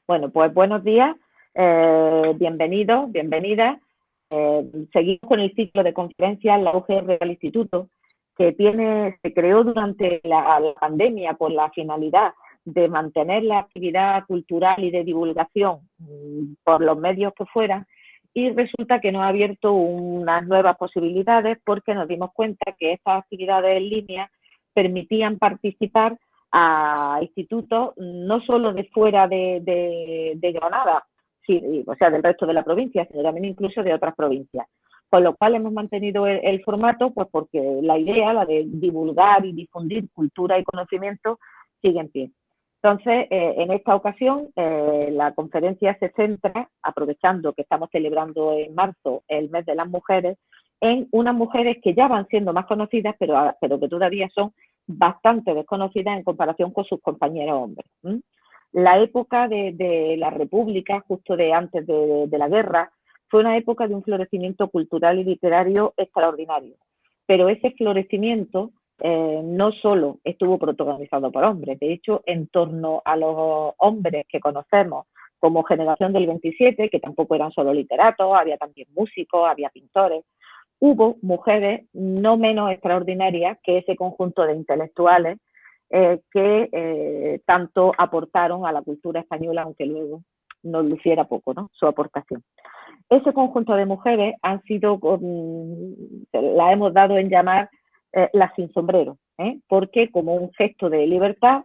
Bueno, pues buenos días, bienvenidos, bienvenidas. Seguimos con el ciclo de conferencias, la UGR al Instituto, que se creó durante la pandemia con la finalidad de mantener la actividad cultural y de divulgación por los medios que fueran, y resulta que nos ha abierto unas nuevas posibilidades porque nos dimos cuenta que estas actividades en línea permitían participar a institutos no solo de fuera de Granada, sí, o sea, del resto de la provincia, sino también incluso de otras provincias. Con lo cual hemos mantenido el formato, pues porque la idea, la de divulgar y difundir cultura y conocimiento, sigue en pie. Entonces, en esta ocasión, la conferencia se centra, aprovechando que estamos celebrando en marzo el mes de las mujeres, en unas mujeres que ya van siendo más conocidas, pero que todavía son bastante desconocidas en comparación con sus compañeros hombres. La época de la República, justo de antes de la guerra, fue una época de un florecimiento cultural y literario extraordinario. Pero ese florecimiento no solo estuvo protagonizado por hombres, de hecho, en torno a los hombres que conocemos como generación del 27, que tampoco eran solo literatos, había también músicos, había pintores, hubo mujeres no menos extraordinarias que ese conjunto de intelectuales que tanto aportaron a la cultura española, aunque luego nos luciera poco, ¿no?, su aportación. Ese conjunto de mujeres han sido, la hemos dado en llamar las sin sombrero, porque como un gesto de libertad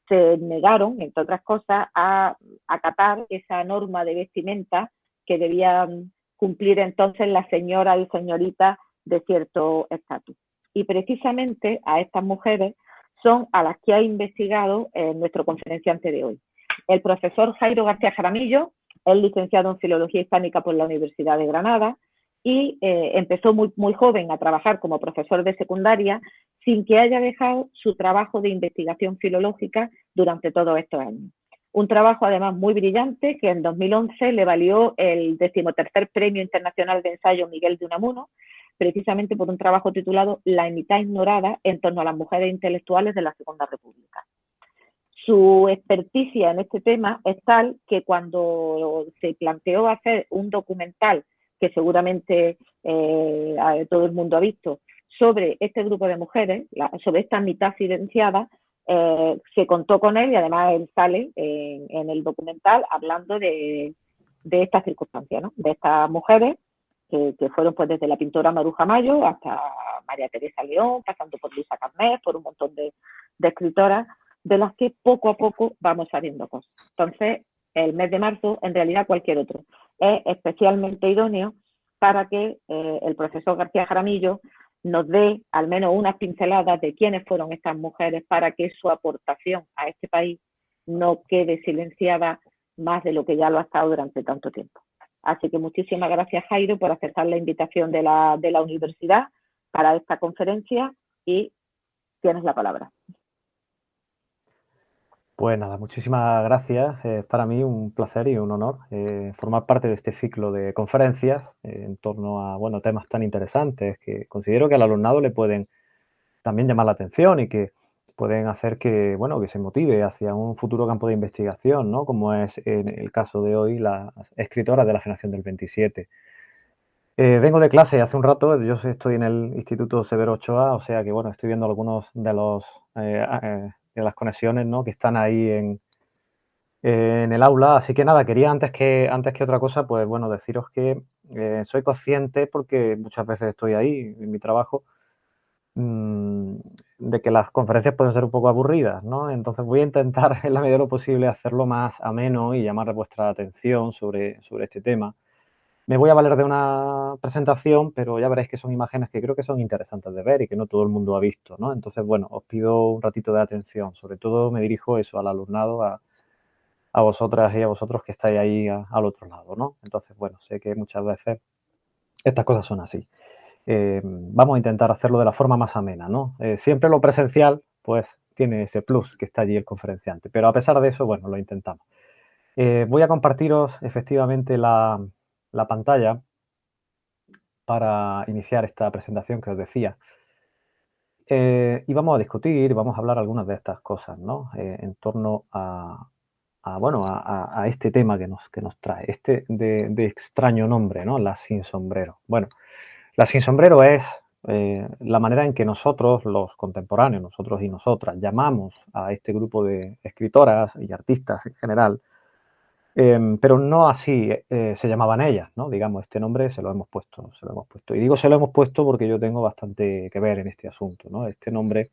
se negaron, entre otras cosas, a acatar esa norma de vestimenta que debían cumplir entonces las señoras y señoritas de cierto estatus. Y precisamente a estas mujeres son a las que ha investigado nuestro conferenciante de hoy. El profesor Jairo García Jaramillo es licenciado en Filología Hispánica por la Universidad de Granada y empezó muy joven a trabajar como profesor de secundaria sin que haya dejado su trabajo de investigación filológica durante todos estos años. Un trabajo además muy brillante que en 2011 le valió el 13º Premio Internacional de Ensayo Miguel de Unamuno, precisamente por un trabajo titulado La mitad ignorada en torno a las mujeres intelectuales de la Segunda República. Su experticia en este tema es tal que cuando se planteó hacer un documental que seguramente todo el mundo ha visto sobre este grupo de mujeres, sobre esta mitad silenciada, se contó con él y además él sale en el documental hablando de estas circunstancias, ¿no?, de estas mujeres que fueron pues desde la pintora Maruja Mayo hasta María Teresa León, pasando por Luisa Carnet, por un montón de escritoras, de las que poco a poco vamos sabiendo cosas. Entonces, el mes de marzo, en realidad cualquier otro, es especialmente idóneo para que el profesor García Jaramillo nos dé al menos unas pinceladas de quiénes fueron estas mujeres para que su aportación a este país no quede silenciada más de lo que ya lo ha estado durante tanto tiempo. Así que muchísimas gracias, Jairo, por aceptar la invitación de la universidad para esta conferencia y tienes la palabra. Pues nada, muchísimas gracias. Es para mí un placer y un honor formar parte de este ciclo de conferencias en torno a temas tan interesantes que considero que al alumnado le pueden también llamar la atención y que pueden hacer que se motive hacia un futuro campo de investigación, ¿no?, como es en el caso de hoy las escritoras de la generación del 27. Vengo de clase hace un rato, yo estoy en el Instituto Severo Ochoa, o sea que estoy viendo algunos de de las conexiones, ¿no?, que están ahí en el aula. Así que nada, quería antes que otra cosa, deciros que soy consciente, porque muchas veces estoy ahí en mi trabajo, de que las conferencias pueden ser un poco aburridas, ¿no? Entonces voy a intentar en la medida de lo posible hacerlo más ameno y llamar vuestra atención sobre este tema. Me voy a valer de una presentación, pero ya veréis que son imágenes que creo que son interesantes de ver y que no todo el mundo ha visto, ¿no? Entonces, os pido un ratito de atención. Sobre todo me dirijo eso al alumnado, a vosotras y a vosotros que estáis ahí al otro lado, ¿no? Entonces, sé que muchas veces estas cosas son así. Vamos a intentar hacerlo de la forma más amena, ¿no? Siempre lo presencial, pues, tiene ese plus que está allí el conferenciante, pero a pesar de eso, lo intentamos. Voy a compartiros efectivamente la pantalla para iniciar esta presentación que os decía. Y vamos a discutir, vamos a hablar algunas de estas cosas, ¿no?, en torno a bueno, a este tema que nos trae, este de extraño nombre, ¿no? La sin sombrero. Bueno, la sin sombrero es la manera en que nosotros, los contemporáneos, nosotros y nosotras, llamamos a este grupo de escritoras y artistas en general, pero no así se llamaban ellas, ¿no? Digamos, este nombre se lo hemos puesto, se lo hemos puesto. Y digo se lo hemos puesto porque yo tengo bastante que ver en este asunto, ¿no? Este nombre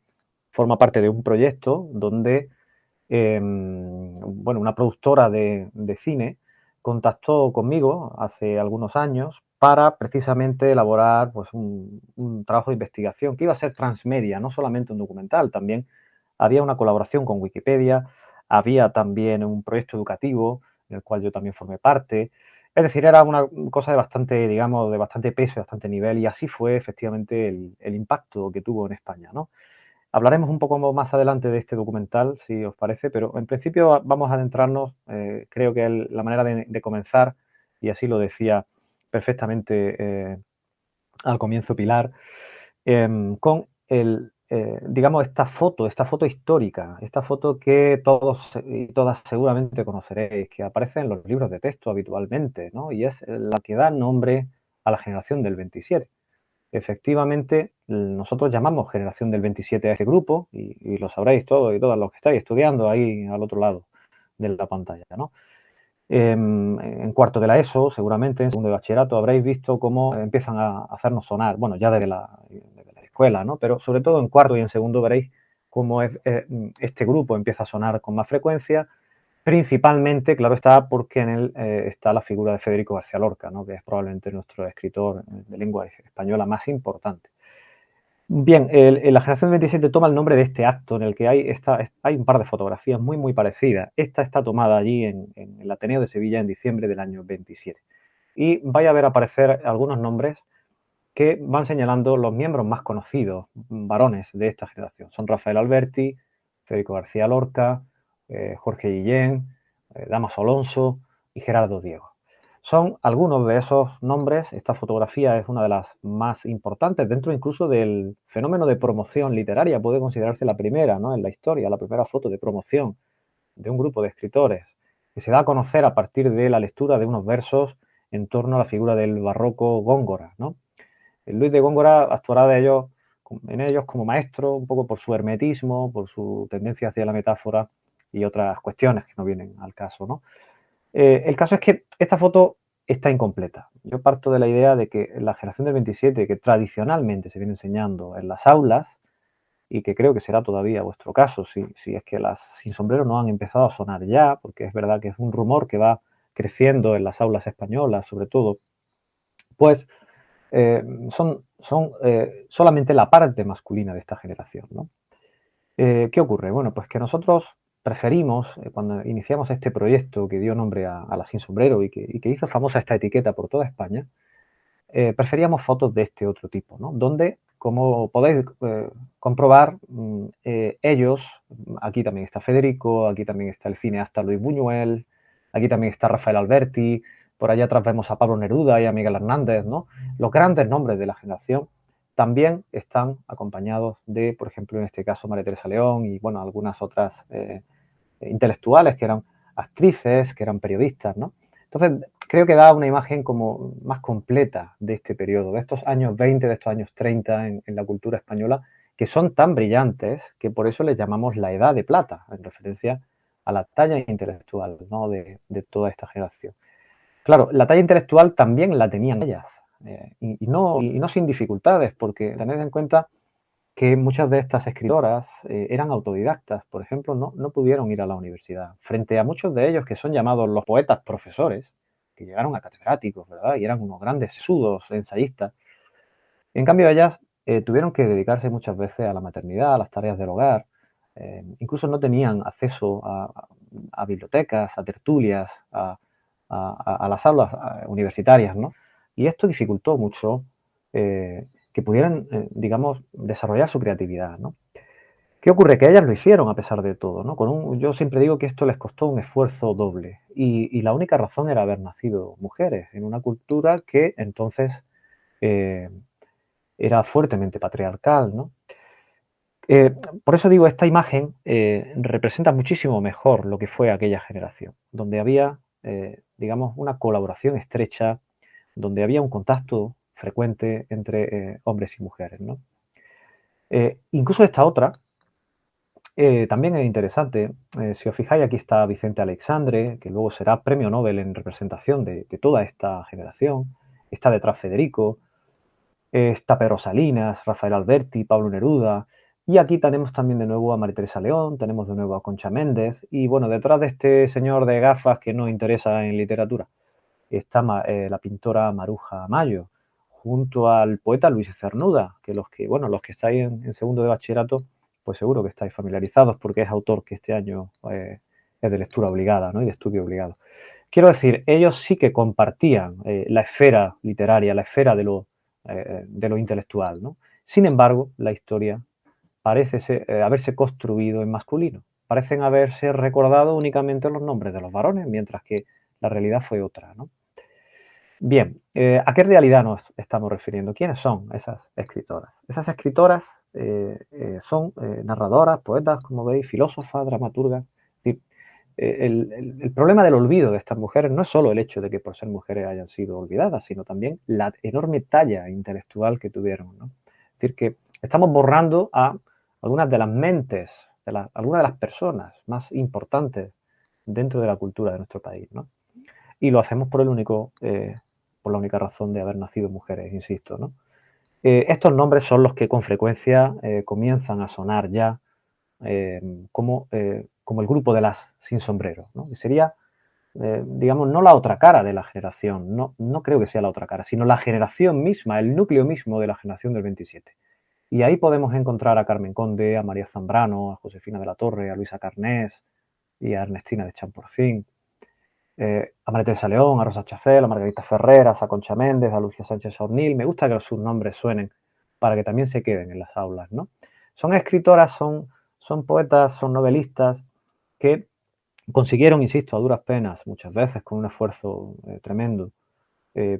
forma parte de un proyecto donde bueno, una productora de cine contactó conmigo hace algunos años para precisamente elaborar pues, un trabajo de investigación que iba a ser transmedia, no solamente un documental, también había una colaboración con Wikipedia, había también un proyecto educativo en el cual yo también formé parte. Es decir, era una cosa de bastante, digamos, de bastante peso y bastante nivel, y así fue efectivamente el impacto que tuvo en España, ¿no? Hablaremos un poco más adelante de este documental, si os parece, pero en principio vamos a adentrarnos, creo que la manera de comenzar, y así lo decía perfectamente al comienzo Pilar, con digamos, esta foto histórica, esta foto que todos y todas seguramente conoceréis, que aparece en los libros de texto habitualmente, ¿no? Y es la que da nombre a la generación del 27. Efectivamente, nosotros llamamos generación del 27 a este grupo, y lo sabréis todos y todas los que estáis estudiando ahí al otro lado de la pantalla, ¿no? En cuarto de la ESO, seguramente, en segundo de bachillerato, habréis visto cómo empiezan a hacernos sonar, bueno, ya desde la escuela, ¿no? Pero sobre todo en cuarto y en segundo veréis cómo este grupo empieza a sonar con más frecuencia, principalmente, claro está, porque en él está la figura de Federico García Lorca, ¿no? Que es probablemente nuestro escritor de lengua española más importante. Bien, la generación del 27 toma el nombre de este acto en el que hay un par de fotografías muy parecidas. Esta está tomada allí en el Ateneo de Sevilla en diciembre del año 27. Y vais a ver aparecer algunos nombres que van señalando los miembros más conocidos, varones de esta generación. Son Rafael Alberti, Federico García Lorca, Jorge Guillén, Damaso Alonso y Gerardo Diego. Son algunos de esos nombres. Esta fotografía es una de las más importantes dentro incluso del fenómeno de promoción literaria. Puede considerarse la primera, ¿no?, en la historia, la primera foto de promoción de un grupo de escritores que se da a conocer a partir de la lectura de unos versos en torno a la figura del barroco Góngora, ¿no? Luis de Góngora actuará en ellos como maestro, un poco por su hermetismo, por su tendencia hacia la metáfora y otras cuestiones que no vienen al caso, ¿no? El caso es que esta foto está incompleta. Yo parto de la idea de que la generación del 27, que tradicionalmente se viene enseñando en las aulas, y que creo que será todavía vuestro caso, si es que las sin sombrero no han empezado a sonar ya, porque es verdad que es un rumor que va creciendo en las aulas españolas, sobre todo, pues son solamente la parte masculina de esta generación, ¿no? ¿Qué ocurre? Bueno, pues que nosotros preferimos, cuando iniciamos este proyecto que dio nombre a la Sin Sombrero y que hizo famosa esta etiqueta por toda España, preferíamos fotos de este otro tipo, ¿no? Donde, como podéis comprobar, ellos, aquí también está Federico, aquí también está el cineasta Luis Buñuel, aquí también está Rafael Alberti, por allá atrás vemos a Pablo Neruda y a Miguel Hernández, ¿no? Los grandes nombres de la generación también están acompañados de, por ejemplo, en este caso, María Teresa León y, bueno, algunas otras intelectuales que eran actrices, que eran periodistas, ¿no? Entonces, creo que da una imagen como más completa de este periodo, de estos años 20, de estos años 30 en la cultura española, que son tan brillantes que por eso les llamamos la Edad de Plata, en referencia a la talla intelectual, ¿no?, de toda esta generación. Claro, la talla intelectual también la tenían ellas, y no sin dificultades, porque tened en cuenta que muchas de estas escritoras eran autodidactas, por ejemplo, no pudieron ir a la universidad, frente a muchos de ellos que son llamados los poetas profesores, que llegaron a catedráticos, ¿verdad? Y eran unos grandes sesudos ensayistas. En cambio, ellas tuvieron que dedicarse muchas veces a la maternidad, a las tareas del hogar, incluso no tenían acceso a bibliotecas, a tertulias, a las aulas universitarias, ¿no? Y esto dificultó mucho que pudieran, digamos, desarrollar su creatividad, ¿no? ¿Qué ocurre? Que ellas lo hicieron a pesar de todo, ¿no? Yo siempre digo que esto les costó un esfuerzo doble, y la única razón era haber nacido mujeres en una cultura que entonces era fuertemente patriarcal, ¿no? Por eso digo, esta imagen representa muchísimo mejor lo que fue aquella generación, donde había, digamos, una colaboración estrecha, donde había un contacto frecuente entre hombres y mujeres, ¿no? Incluso esta otra también es interesante. Si os fijáis, aquí está Vicente Aleixandre, que luego será premio Nobel en representación de toda esta generación. Está detrás Federico, está Pedro Salinas, Rafael Alberti, Pablo Neruda. Y aquí tenemos también de nuevo a María Teresa León, tenemos de nuevo a Concha Méndez. Y bueno, detrás de este señor de gafas que nos interesa en literatura, está la pintora Maruja Mayo, junto al poeta Luis Cernuda, que los que estáis en segundo de bachillerato, pues seguro que estáis familiarizados porque es autor que este año es de lectura obligada, ¿no? Y de estudio obligado. Quiero decir, ellos sí que compartían la esfera literaria, la esfera de lo intelectual, ¿no? Sin embargo, la historia parece haberse construido en masculino. Parecen haberse recordado únicamente los nombres de los varones, mientras que la realidad fue otra, ¿no? Bien, ¿a qué realidad nos estamos refiriendo? ¿Quiénes son esas escritoras? Esas escritoras son narradoras, poetas, como veis, filósofas, dramaturgas. Es decir, el problema del olvido de estas mujeres no es solo el hecho de que por ser mujeres hayan sido olvidadas, sino también la enorme talla intelectual que tuvieron, ¿no? Es decir, que estamos borrando a algunas de las mentes, algunas de las personas más importantes dentro de la cultura de nuestro país, ¿no? Y lo hacemos por la única razón de haber nacido mujeres, insisto, ¿no? Estos nombres son los que con frecuencia comienzan a sonar ya como el grupo de las sin sombrero, ¿no? Que sería, digamos, no la otra cara de la generación, no creo que sea la otra cara, sino la generación misma, el núcleo mismo de la generación del 27. Y ahí podemos encontrar a Carmen Conde, a María Zambrano, a Josefina de la Torre, a Luisa Carnés y a Ernestina de Champorcín. A María Teresa León, a Rosa Chacel, a Margarita Ferreras, a Concha Méndez, a Lucía Sánchez Ornil. Me gusta que sus nombres suenen para que también se queden en las aulas, ¿no? Son escritoras, son poetas, son novelistas que consiguieron, insisto, a duras penas, muchas veces con un esfuerzo tremendo,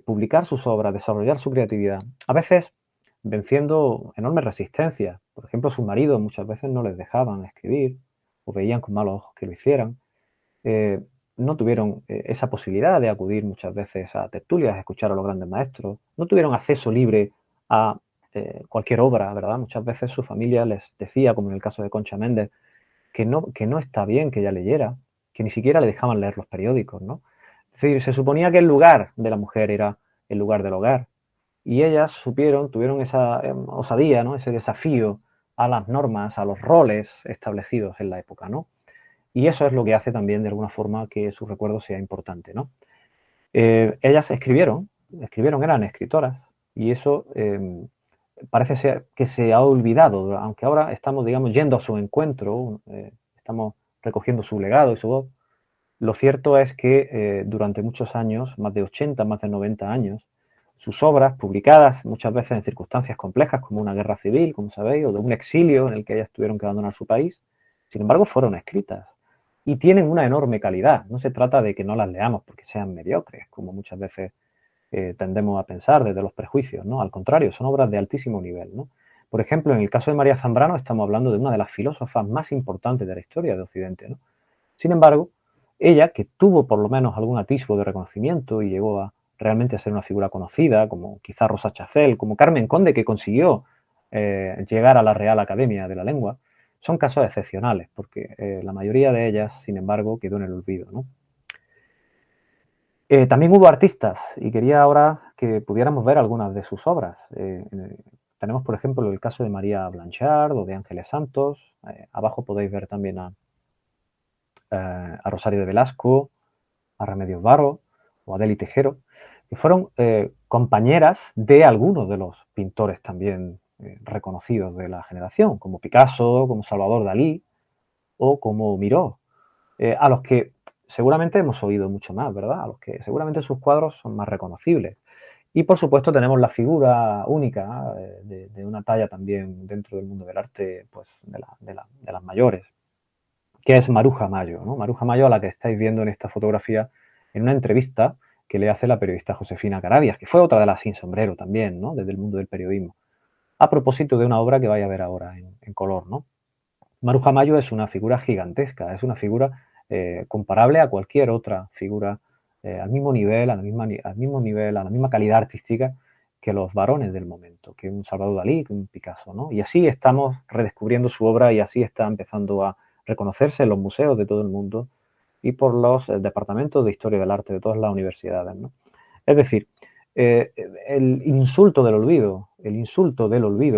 publicar sus obras, desarrollar su creatividad, a veces venciendo enormes resistencias. Por ejemplo, sus maridos muchas veces no les dejaban escribir o veían con malos ojos que lo hicieran. No tuvieron esa posibilidad de acudir muchas veces a tertulias, a escuchar a los grandes maestros, no tuvieron acceso libre a cualquier obra, ¿verdad? Muchas veces su familia les decía, como en el caso de Concha Méndez, que no está bien que ella leyera, que ni siquiera le dejaban leer los periódicos, ¿no? Es decir, se suponía que el lugar de la mujer era el lugar del hogar, y ellas tuvieron esa osadía, ¿no? Ese desafío a las normas, a los roles establecidos en la época, ¿no? Y eso es lo que hace también, de alguna forma, que su recuerdo sea importante, ¿no? Ellas escribieron, eran escritoras, y eso parece ser que se ha olvidado, aunque ahora estamos, digamos, yendo a su encuentro, estamos recogiendo su legado y su voz. Lo cierto es que durante muchos años, más de 80, más de 90 años, sus obras, publicadas muchas veces en circunstancias complejas, como una guerra civil, como sabéis, o de un exilio en el que ellas tuvieron que abandonar su país, sin embargo, fueron escritas y tienen una enorme calidad. No se trata de que no las leamos porque sean mediocres, como muchas veces tendemos a pensar desde los prejuicios, ¿no? Al contrario, son obras de altísimo nivel, ¿no? Por ejemplo, en el caso de María Zambrano estamos hablando de una de las filósofas más importantes de la historia de Occidente, ¿no? Sin embargo, ella, que tuvo por lo menos algún atisbo de reconocimiento y llegó a realmente a ser una figura conocida, como quizá Rosa Chacel, como Carmen Conde, que consiguió llegar a la Real Academia de la Lengua, son casos excepcionales, porque la mayoría de ellas, sin embargo, quedó en el olvido, ¿no? También hubo artistas, y quería ahora que pudiéramos ver algunas de sus obras. Tenemos, por ejemplo, el caso de María Blanchard o de Ángeles Santos. Abajo podéis ver también a Rosario de Velasco, a Remedios Varo o a Deli Tejero, que fueron compañeras de algunos de los pintores también reconocidos de la generación, como Picasso, como Salvador Dalí o como Miró, a los que seguramente hemos oído mucho más, ¿verdad? A los que seguramente sus cuadros son más reconocibles. Y por supuesto tenemos la figura única de una talla también dentro del mundo del arte, pues de las mayores, que es Maruja Mayo, ¿no? Maruja Mayo, a la que estáis viendo en esta fotografía, en una entrevista que le hace la periodista Josefina Carabias, que fue otra de las sin sombrero también, ¿no? Desde el mundo del periodismo. a propósito de una obra que vais a ver ahora en color, ¿no? Maruja Mayo es una figura gigantesca, es una figura comparable a cualquier otra figura al mismo nivel, al mismo nivel, a la misma calidad artística que los varones del momento, que un Salvador Dalí, que un Picasso, ¿no? Y así estamos redescubriendo su obra y así está empezando a reconocerse en los museos de todo el mundo y por los departamentos de Historia del Arte de todas las universidades, ¿no? Es decir, el insulto del olvido,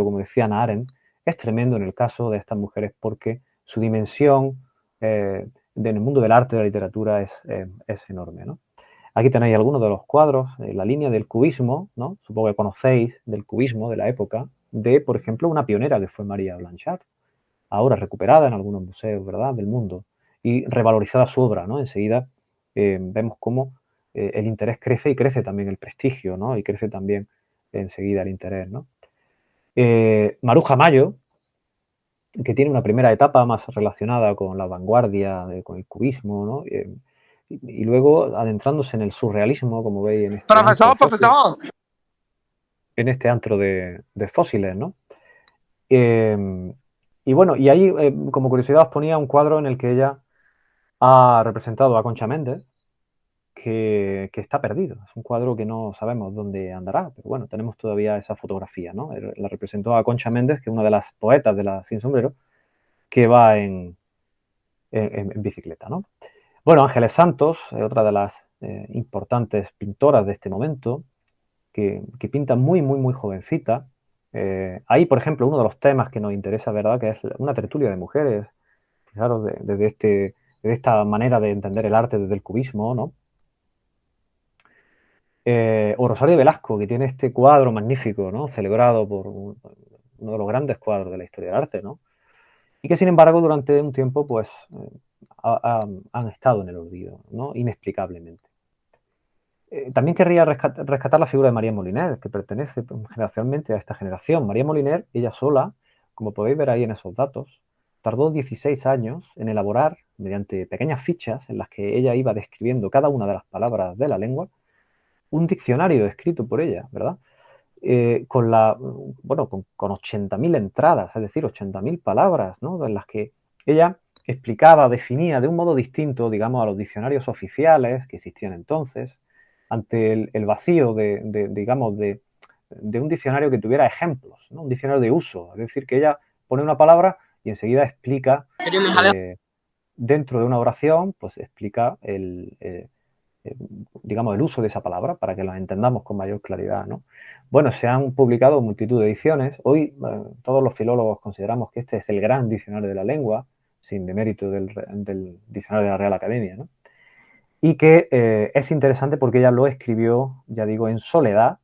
como decía Hannah Arendt, es tremendo en el caso de estas mujeres porque su dimensión en el mundo del arte y de la literatura es enorme, ¿no? Aquí tenéis algunos de los cuadros, la línea del cubismo, ¿no? Supongo que conocéis del cubismo de la época, de, por ejemplo, una pionera que fue María Blanchard, ahora recuperada en algunos museos, ¿verdad?, del mundo, y revalorizada su obra, ¿no? Enseguida vemos cómo el interés crece y crece también el prestigio, ¿no? Y crece también enseguida el interés, ¿no? Maruja Mayo, que tiene una primera etapa más relacionada con la vanguardia, con el cubismo, ¿no? Y luego adentrándose en el surrealismo, como veis en este antro, Profesor. en este antro de fósiles, ¿no? Y bueno, y ahí, como curiosidad, os ponía un cuadro en el que ella ha representado a Concha Méndez, que está perdido. Es un cuadro que no sabemos dónde andará, pero bueno, tenemos todavía esa fotografía, ¿no? La representó a Concha Méndez, que es una de las poetas de la Sin Sombrero, que va en bicicleta, ¿no? Bueno, Ángeles Santos, otra de las importantes pintoras de este momento, que pinta muy, muy, muy jovencita. Ahí, por ejemplo, uno de los temas que nos interesa, ¿verdad?, que es una tertulia de mujeres, fijaros, desde esta manera de entender el arte desde el cubismo, ¿no? O Rosario Velasco, que tiene este cuadro magnífico, ¿no?, celebrado por uno de los grandes cuadros de la historia del arte, ¿no? Y que, sin embargo, durante un tiempo, pues, han estado en el olvido, ¿no?, inexplicablemente. También querría rescatar la figura de María Moliner, que pertenece generacionalmente a esta generación. María Moliner, ella sola, como podéis ver ahí en esos datos, tardó 16 años en elaborar, mediante pequeñas fichas en las que ella iba describiendo cada una de las palabras de la lengua, un diccionario escrito por ella, ¿verdad? Con 80.000 entradas, es decir, 80.000 palabras, ¿no?, en las que ella explicaba, definía de un modo distinto, digamos, a los diccionarios oficiales que existían entonces, ante el vacío de un diccionario que tuviera ejemplos, ¿no?, un diccionario de uso. Es decir, que ella pone una palabra y enseguida explica, dentro de una oración, pues explica digamos, el uso de esa palabra para que la entendamos con mayor claridad, ¿no? Bueno, se han publicado multitud de ediciones. Hoy todos los filólogos consideramos que este es el gran diccionario de la lengua, sin demérito del diccionario de la Real Academia, ¿no? Y que es interesante porque ella lo escribió, ya digo, en soledad,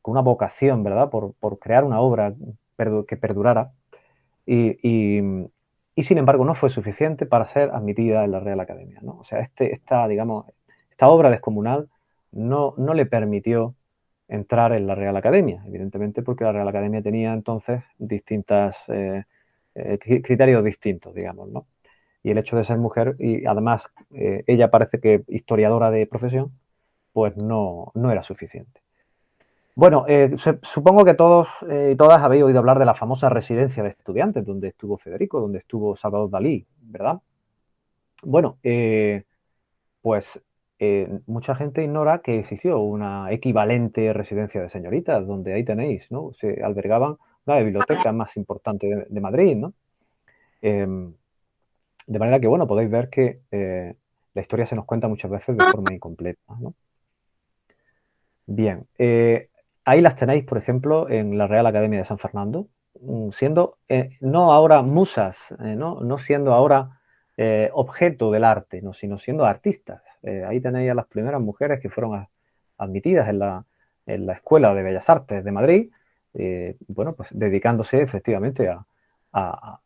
con una vocación, ¿verdad?, por crear una obra que perdurara y sin embargo no fue suficiente para ser admitida en la Real Academia, ¿no? O sea, esta obra descomunal no le permitió entrar en la Real Academia, evidentemente porque la Real Academia tenía entonces distintos criterios distintos, digamos, ¿no? Y el hecho de ser mujer, y además ella parece que historiadora de profesión, pues no era suficiente. Bueno, supongo que todos y todas habéis oído hablar de la famosa residencia de estudiantes, donde estuvo Federico, donde estuvo Salvador Dalí, ¿verdad? Bueno, pues mucha gente ignora que existió una equivalente residencia de señoritas, donde ahí tenéis, ¿no? Se albergaban una de las bibliotecas más importantes de Madrid, ¿no? De manera que, bueno, podéis ver que la historia se nos cuenta muchas veces de forma incompleta, ¿no? Bien, ahí las tenéis, por ejemplo, en la Real Academia de San Fernando, siendo no ahora musas, no siendo ahora objeto del arte, no, sino siendo artistas. Ahí tenéis a las primeras mujeres que fueron admitidas en la Escuela de Bellas Artes de Madrid, bueno, pues dedicándose efectivamente a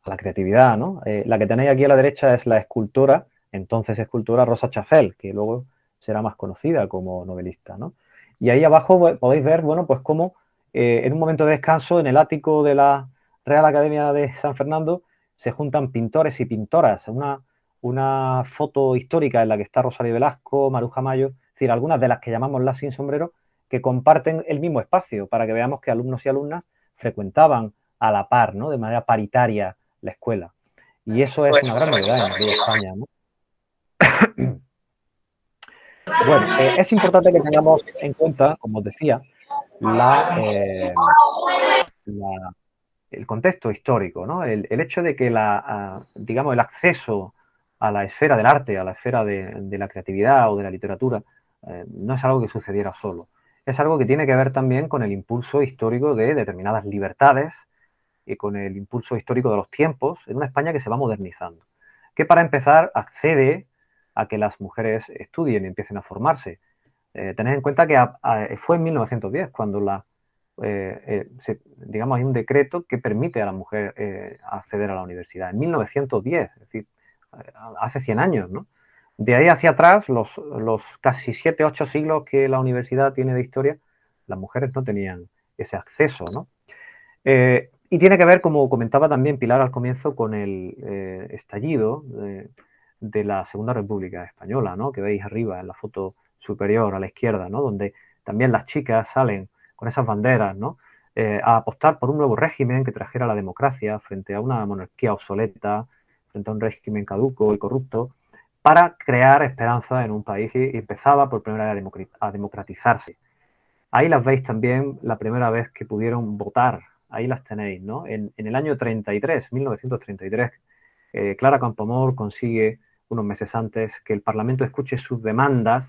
la creatividad, ¿no? La que tenéis aquí a la derecha es la escultora, entonces escultora Rosa Chafel, que luego será más conocida como novelista, ¿no? Y ahí abajo podéis ver, bueno, pues cómo en un momento de descanso en el ático de la Real Academia de San Fernando se juntan pintores y pintoras. Una foto histórica en la que está Rosario Velasco, Maruja Mayo, es decir, algunas de las que llamamos las sin sombrero, que comparten el mismo espacio para que veamos que alumnos y alumnas frecuentaban a la par, ¿no? De manera paritaria la escuela. Y eso es una gran novedad en aquella España, ¿no? Bueno, es importante que tengamos en cuenta, como os decía, el contexto histórico, ¿no? El hecho de que digamos, el acceso a la esfera del arte, a la esfera de la creatividad o de la literatura, no es algo que sucediera solo. Es algo que tiene que ver también con el impulso histórico de determinadas libertades y con el impulso histórico de los tiempos en una España que se va modernizando, que para empezar accede a que las mujeres estudien y empiecen a formarse. Tened en cuenta que fue en 1910 cuando digamos, hay un decreto que permite a la mujer acceder a la universidad. En 1910, es decir, hace 100 años, ¿no? De ahí hacia atrás, los casi 7, 8 siglos que la universidad tiene de historia, las mujeres no tenían ese acceso, ¿no? Y tiene que ver, como comentaba también Pilar al comienzo, con el estallido de la Segunda República Española, ¿no? Que veis arriba en la foto superior a la izquierda, ¿no? Donde también las chicas salen con esas banderas, ¿no? A apostar por un nuevo régimen que trajera la democracia frente a una monarquía obsoleta, frente a un régimen caduco y corrupto, para crear esperanza en un país que empezaba por primera vez a democratizarse. Ahí las veis también la primera vez que pudieron votar. Ahí las tenéis, ¿no? En el año 33, 1933, Clara Campoamor consigue, unos meses antes, que el Parlamento escuche sus demandas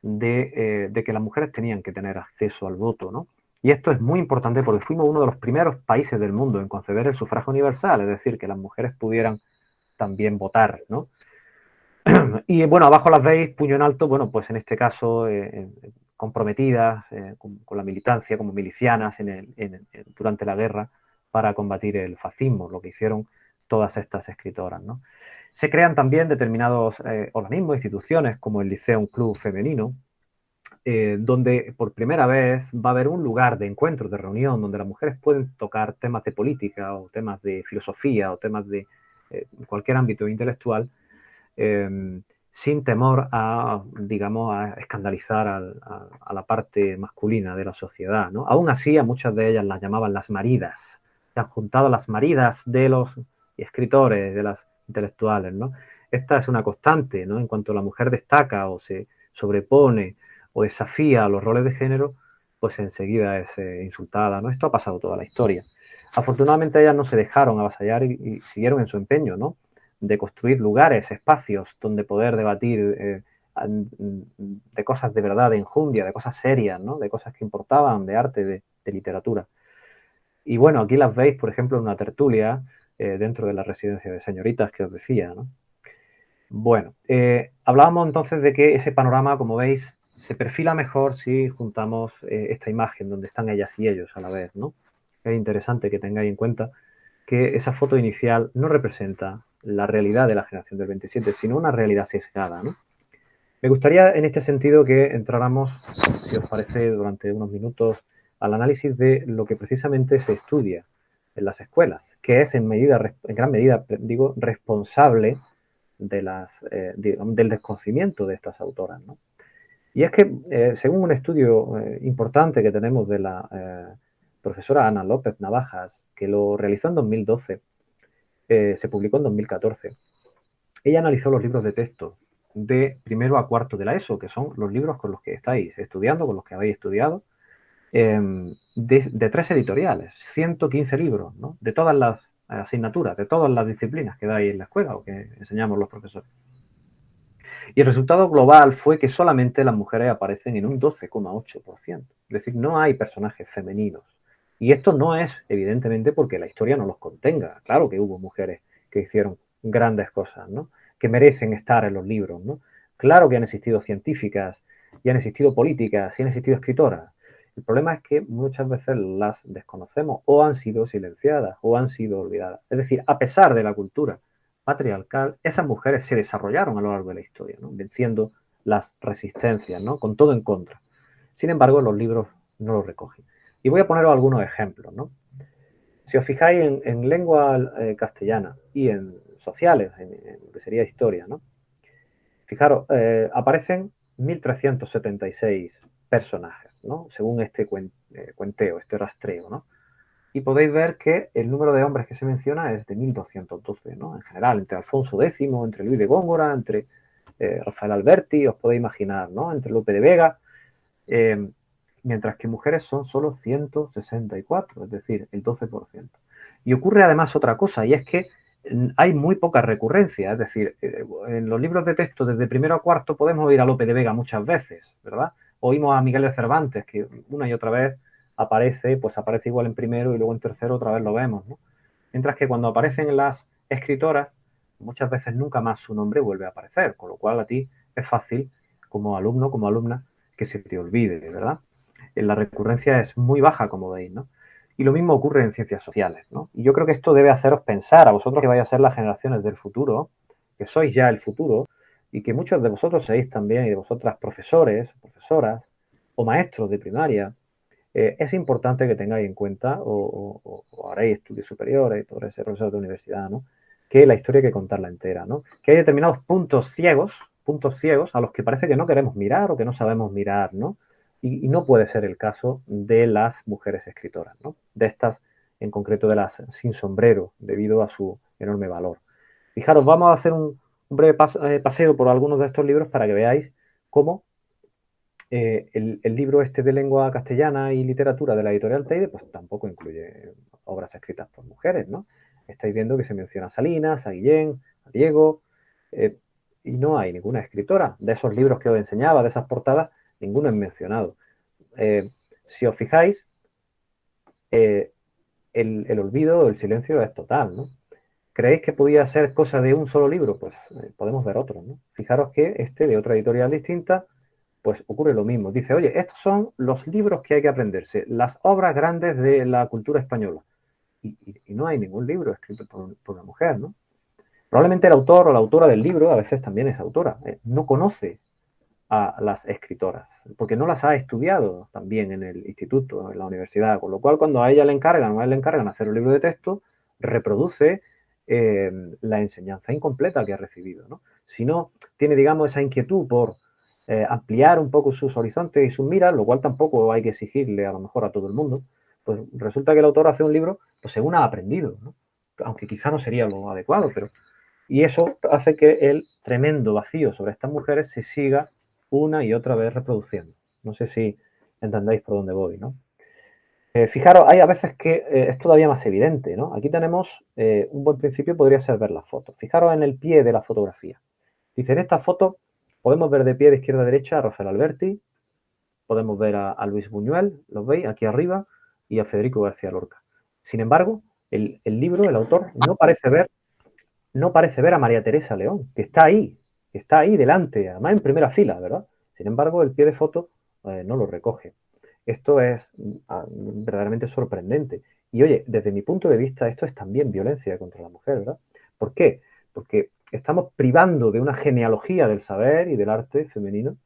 de que las mujeres tenían que tener acceso al voto, ¿no? Y esto es muy importante porque fuimos uno de los primeros países del mundo en conceder el sufragio universal, es decir, que las mujeres pudieran también votar, ¿no? Y bueno, abajo las veis, puño en alto, bueno, pues en este caso comprometidas con la militancia, como milicianas durante la guerra para combatir el fascismo, lo que hicieron todas estas escritoras, ¿no? Se crean también determinados organismos, instituciones, como el Liceo, un club femenino, donde por primera vez va a haber un lugar de encuentro, de reunión, donde las mujeres pueden tocar temas de política o temas de filosofía o temas de cualquier ámbito intelectual, sin temor a, digamos, a escandalizar a la parte masculina de la sociedad, ¿no? Aún así, a muchas de ellas las llamaban las maridas. Se han juntado las maridas de los escritores, de las intelectuales, ¿no? Esta es una constante, ¿no? En cuanto la mujer destaca o se sobrepone o desafía a los roles de género, pues enseguida es insultada, ¿no? Esto ha pasado toda la historia. Afortunadamente ellas no se dejaron avasallar y siguieron en su empeño, ¿no? De construir lugares, espacios donde poder debatir de cosas de verdad, de enjundia, de cosas serias, ¿no? De cosas que importaban, de arte, de literatura. Y bueno, aquí las veis, por ejemplo, en una tertulia dentro de la residencia de señoritas que os decía, ¿no? Bueno, hablábamos entonces de que ese panorama, como veis, se perfila mejor si juntamos esta imagen donde están ellas y ellos a la vez, ¿no? Es interesante que tengáis en cuenta que esa foto inicial no representa la realidad de la generación del 27, sino una realidad sesgada, ¿no? Me gustaría en este sentido que entráramos, si os parece, durante unos minutos al análisis de lo que precisamente se estudia en las escuelas, que es en gran medida, digo, responsable del desconocimiento de estas autoras, ¿no? Y es que, según un estudio importante que tenemos de la profesora Ana López Navajas, que lo realizó en 2012, se publicó en 2014, ella analizó los libros de texto de primero a cuarto de la ESO, que son los libros con los que estáis estudiando, con los que habéis estudiado, de 3 editoriales, 115 libros, ¿no? De todas las asignaturas, de todas las disciplinas que dais en la escuela o que enseñamos los profesores. Y el resultado global fue que solamente las mujeres aparecen en un 12,8%. Es decir, no hay personajes femeninos. Y esto no es, evidentemente, porque la historia no los contenga. Claro que hubo mujeres que hicieron grandes cosas, ¿no? Que merecen estar en los libros, ¿no? Claro que han existido científicas, y han existido políticas, y han existido escritoras. El problema es que muchas veces las desconocemos o han sido silenciadas o han sido olvidadas. Es decir, a pesar de la cultura patriarcal, esas mujeres se desarrollaron a lo largo de la historia, ¿no? Venciendo las resistencias, ¿no? Con todo en contra. Sin embargo, los libros no lo recogen. Y voy a poneros algunos ejemplos, ¿no? Si os fijáis en lengua castellana y en sociales, en lo que sería historia, ¿no? Fijaros, aparecen 1.376 personajes, ¿no? Según este cuenteo, este rastreo, ¿no? y podéis ver que el número de hombres que se menciona es de 1212, ¿no? En general, entre Alfonso X, entre Luis de Góngora, entre Rafael Alberti, os podéis imaginar, ¿no? Entre Lope de Vega, mientras que mujeres son solo 164, es decir, el 12%. Y ocurre además otra cosa, y es que hay muy poca recurrencia, es decir, en los libros de texto desde primero a cuarto podemos oír a Lope de Vega muchas veces, ¿verdad? Oímos a Miguel de Cervantes, que una y otra vez aparece, pues aparece igual en primero y luego en tercero otra vez lo vemos, ¿no? Mientras que cuando aparecen las escritoras, muchas veces nunca más su nombre vuelve a aparecer, con lo cual a ti es fácil, como alumno, como alumna, que se te olvide, ¿verdad? La recurrencia es muy baja, como veis, ¿no? Y lo mismo ocurre en ciencias sociales, ¿no? Y yo creo que esto debe haceros pensar a vosotros que vais a ser las generaciones del futuro, que sois ya el futuro, y que muchos de vosotros seáis también, y de vosotras profesores, profesoras, o maestros de primaria. Es importante que tengáis en cuenta, o haréis estudios superiores, podréis ser profesores de universidad, ¿no? Que la historia hay que contarla entera, ¿no? Que hay determinados puntos ciegos a los que parece que no queremos mirar o que no sabemos mirar, ¿no? Y no puede ser el caso de las mujeres escritoras, ¿no? De estas, en concreto de las sin sombrero, debido a su enorme valor. Fijaros, vamos a hacer un breve paseo por algunos de estos libros para que veáis cómo el libro este de lengua castellana y literatura de la editorial Teide, pues tampoco incluye obras escritas por mujeres, ¿no? Estáis viendo que se menciona a Salinas, a Guillén, a Diego, eh, y no hay ninguna escritora. De esos libros que os enseñaba, de esas portadas, ninguno es mencionado. Si os fijáis, el olvido, el silencio es total, ¿no? ¿Creéis que podía ser cosa de un solo libro? Pues podemos ver otros, ¿no? Fijaros que este de otra editorial distinta, pues ocurre lo mismo. Dice, oye, estos son los libros que hay que aprenderse, las obras grandes de la cultura española. Y no hay ningún libro escrito por una mujer, ¿no? Probablemente el autor o la autora del libro a veces también es autora. No conoce a las escritoras, porque no las ha estudiado también en el instituto, en la universidad, con lo cual cuando a ella le encargan o a él le encargan hacer un libro de texto, reproduce la enseñanza incompleta que ha recibido, ¿no? Si no tiene, digamos, esa inquietud por ampliar un poco sus horizontes y sus miras, lo cual tampoco hay que exigirle a lo mejor a todo el mundo, pues resulta que el autor hace un libro pues según ha aprendido, ¿no? Aunque quizá no sería lo adecuado, pero y eso hace que el tremendo vacío sobre estas mujeres se siga una y otra vez reproduciendo. No sé si entendéis por dónde voy, ¿no? Fijaros, hay a veces que es todavía más evidente, ¿no? Aquí tenemos un buen principio, podría ser ver las fotos. Fijaros en el pie de la fotografía. Dice, en esta foto podemos ver de pie de izquierda a derecha a Rafael Alberti, podemos ver a Luis Buñuel, ¿los veis? Aquí arriba, y a Federico García Lorca. Sin embargo, el libro, el autor, no parece ver a María Teresa León, que está ahí delante, además en primera fila, ¿verdad? Sin embargo, el pie de foto no lo recoge. Esto es verdaderamente sorprendente. Y oye, desde mi punto de vista, esto es también violencia contra la mujer, ¿verdad? ¿Por qué? Porque estamos privando de una genealogía del saber y del arte femenino